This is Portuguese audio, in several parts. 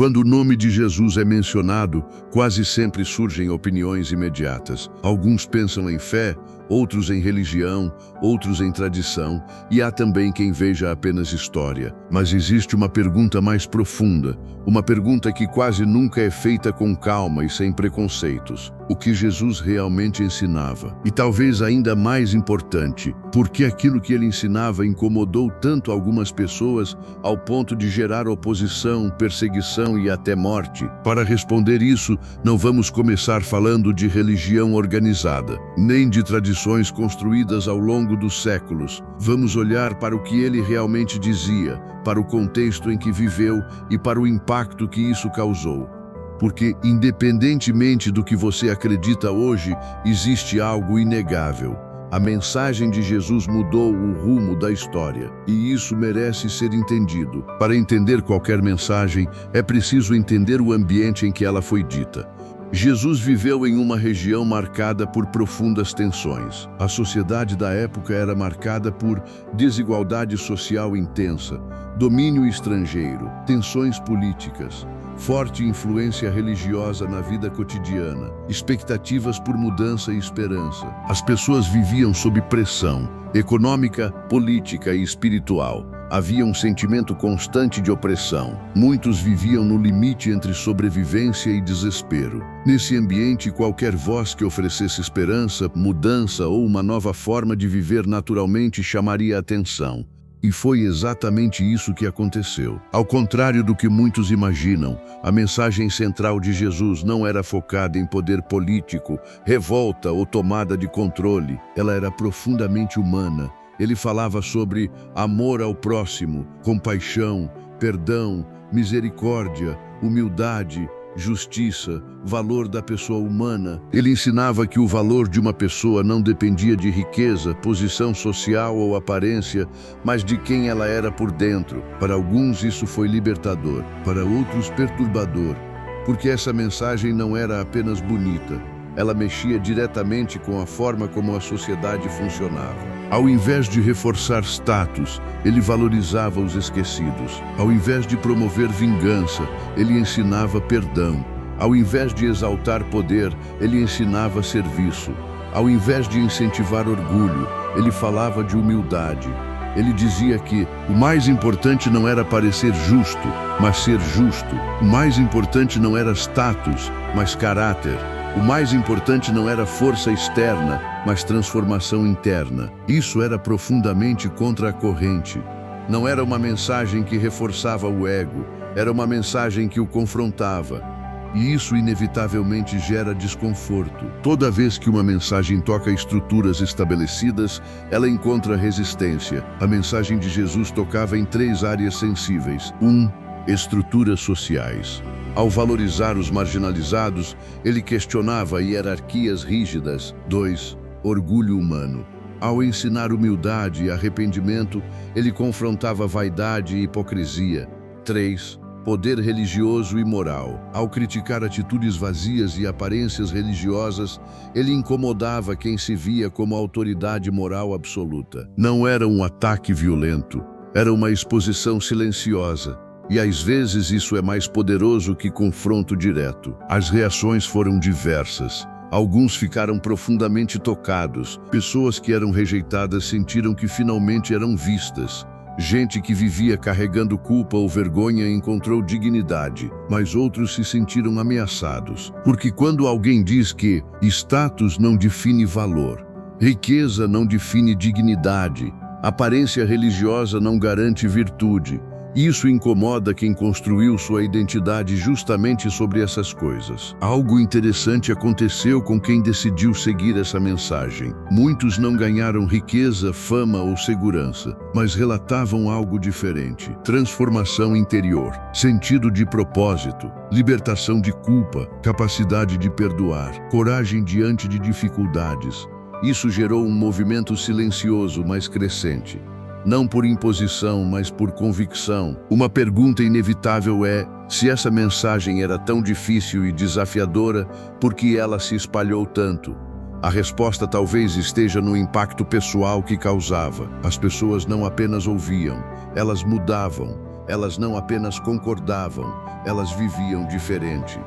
Quando o nome de Jesus é mencionado, quase sempre surgem opiniões imediatas. Alguns pensam em fé, outros em religião, outros em tradição, e há também quem veja apenas história. Mas existe uma pergunta mais profunda, uma pergunta que quase nunca é feita com calma e sem preconceitos. O que Jesus realmente ensinava? E talvez ainda mais importante, por que aquilo que ele ensinava incomodou tanto algumas pessoas ao ponto de gerar oposição, perseguição e até morte? Para responder isso, não vamos começar falando de religião organizada, nem de tradições construídas ao longo dos séculos. Vamos olhar para o que ele realmente dizia, para o contexto em que viveu e para o impacto que isso causou. Porque, independentemente do que você acredita hoje, existe algo inegável. A mensagem de Jesus mudou o rumo da história, e isso merece ser entendido. Para entender qualquer mensagem, é preciso entender o ambiente em que ela foi dita. Jesus viveu em uma região marcada por profundas tensões. A sociedade da época era marcada por desigualdade social intensa, domínio estrangeiro, tensões políticas, forte influência religiosa na vida cotidiana, expectativas por mudança e esperança. As pessoas viviam sob pressão econômica, política e espiritual. Havia um sentimento constante de opressão. Muitos viviam no limite entre sobrevivência e desespero. Nesse ambiente, qualquer voz que oferecesse esperança, mudança ou uma nova forma de viver naturalmente chamaria atenção. E foi exatamente isso que aconteceu. Ao contrário do que muitos imaginam, a mensagem central de Jesus não era focada em poder político, revolta ou tomada de controle. Ela era profundamente humana. Ele falava sobre amor ao próximo, compaixão, perdão, misericórdia, humildade, justiça, valor da pessoa humana. Ele ensinava que o valor de uma pessoa não dependia de riqueza, posição social ou aparência, mas de quem ela era por dentro. Para alguns isso foi libertador, para outros perturbador, porque essa mensagem não era apenas bonita. Ela mexia diretamente com a forma como a sociedade funcionava. Ao invés de reforçar status, ele valorizava os esquecidos. Ao invés de promover vingança, ele ensinava perdão. Ao invés de exaltar poder, ele ensinava serviço. Ao invés de incentivar orgulho, ele falava de humildade. Ele dizia que o mais importante não era parecer justo, mas ser justo. O mais importante não era status, mas caráter. O mais importante não era força externa, mas transformação interna. Isso era profundamente contra a corrente. Não era uma mensagem que reforçava o ego, era uma mensagem que o confrontava. E isso inevitavelmente gera desconforto. Toda vez que uma mensagem toca estruturas estabelecidas, ela encontra resistência. A mensagem de Jesus tocava em 3 áreas sensíveis. 1. Estruturas sociais. Ao valorizar os marginalizados, ele questionava hierarquias rígidas. 2. Orgulho humano. Ao ensinar humildade e arrependimento, ele confrontava vaidade e hipocrisia. 3. Poder religioso e moral. Ao criticar atitudes vazias e aparências religiosas, ele incomodava quem se via como autoridade moral absoluta. Não era um ataque violento, era uma exposição silenciosa. E às vezes isso é mais poderoso que confronto direto. As reações foram diversas. Alguns ficaram profundamente tocados. Pessoas que eram rejeitadas sentiram que finalmente eram vistas. Gente que vivia carregando culpa ou vergonha encontrou dignidade, mas outros se sentiram ameaçados. Porque quando alguém diz que status não define valor, riqueza não define dignidade, aparência religiosa não garante virtude, isso incomoda quem construiu sua identidade justamente sobre essas coisas. Algo interessante aconteceu com quem decidiu seguir essa mensagem. Muitos não ganharam riqueza, fama ou segurança, mas relatavam algo diferente. Transformação interior, sentido de propósito, libertação de culpa, capacidade de perdoar, coragem diante de dificuldades. Isso gerou um movimento silencioso, mas crescente. Não por imposição, mas por convicção. Uma pergunta inevitável é: se essa mensagem era tão difícil e desafiadora, por que ela se espalhou tanto? A resposta talvez esteja no impacto pessoal que causava. As pessoas não apenas ouviam, elas mudavam. Elas não apenas concordavam, elas viviam diferente.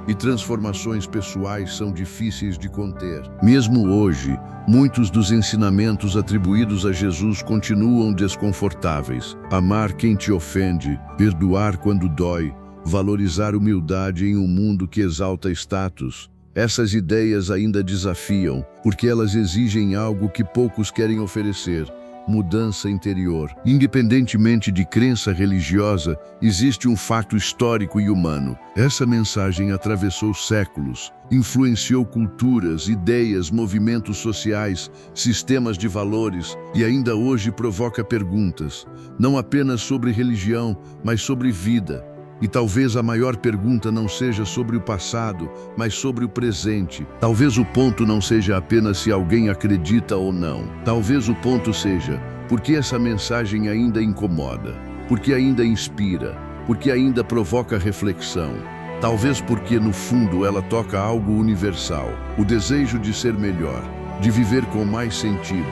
E transformações pessoais são difíceis de conter. Mesmo hoje, muitos dos ensinamentos atribuídos a Jesus continuam desconfortáveis. Amar quem te ofende, perdoar quando dói, valorizar humildade em um mundo que exalta status. Essas ideias ainda desafiam, porque elas exigem algo que poucos querem oferecer: mudança interior. Independentemente de crença religiosa, existe um fato histórico e humano. Essa mensagem atravessou séculos, influenciou culturas, ideias, movimentos sociais, sistemas de valores e ainda hoje provoca perguntas, não apenas sobre religião, mas sobre vida. E talvez a maior pergunta não seja sobre o passado, mas sobre o presente. Talvez o ponto não seja apenas se alguém acredita ou não. Talvez o ponto seja por que essa mensagem ainda incomoda, porque ainda inspira, porque ainda provoca reflexão. Talvez porque, no fundo, ela toca algo universal: o desejo de ser melhor, de viver com mais sentido,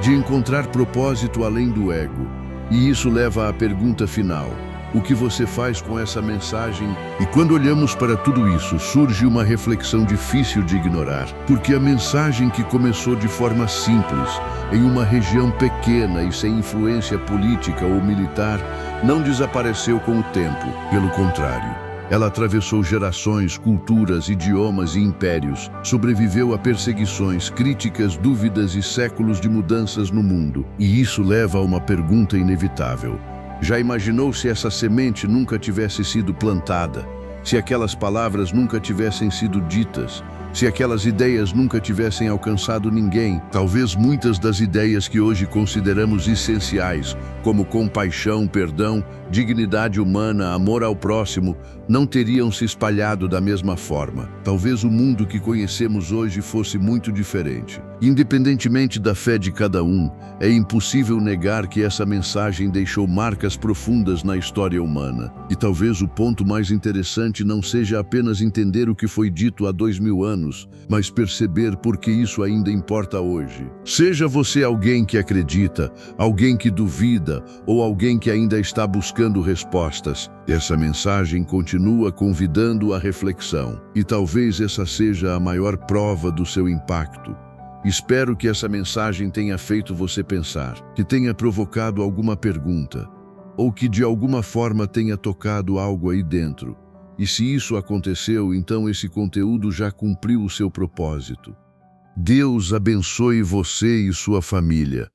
de encontrar propósito além do ego. E isso leva à pergunta final: o que você faz com essa mensagem? E quando olhamos para tudo isso, surge uma reflexão difícil de ignorar, porque a mensagem que começou de forma simples, em uma região pequena e sem influência política ou militar, não desapareceu com o tempo. Pelo contrário, ela atravessou gerações, culturas, idiomas e impérios, sobreviveu a perseguições, críticas, dúvidas e séculos de mudanças no mundo. E isso leva a uma pergunta inevitável: já imaginou se essa semente nunca tivesse sido plantada? Se aquelas palavras nunca tivessem sido ditas? Se aquelas ideias nunca tivessem alcançado ninguém? Talvez muitas das ideias que hoje consideramos essenciais, como compaixão, perdão, dignidade humana, amor ao próximo, não teriam se espalhado da mesma forma. Talvez o mundo que conhecemos hoje fosse muito diferente. Independentemente da fé de cada um, é impossível negar que essa mensagem deixou marcas profundas na história humana. E talvez o ponto mais interessante não seja apenas entender o que foi dito há 2000 anos, mas perceber por que isso ainda importa hoje. Seja você alguém que acredita, alguém que duvida ou alguém que ainda está buscando respostas, essa mensagem continua convidando à reflexão. E talvez essa seja a maior prova do seu impacto. Espero que essa mensagem tenha feito você pensar, que tenha provocado alguma pergunta, ou que de alguma forma tenha tocado algo aí dentro. E se isso aconteceu, então esse conteúdo já cumpriu o seu propósito. Deus abençoe você e sua família.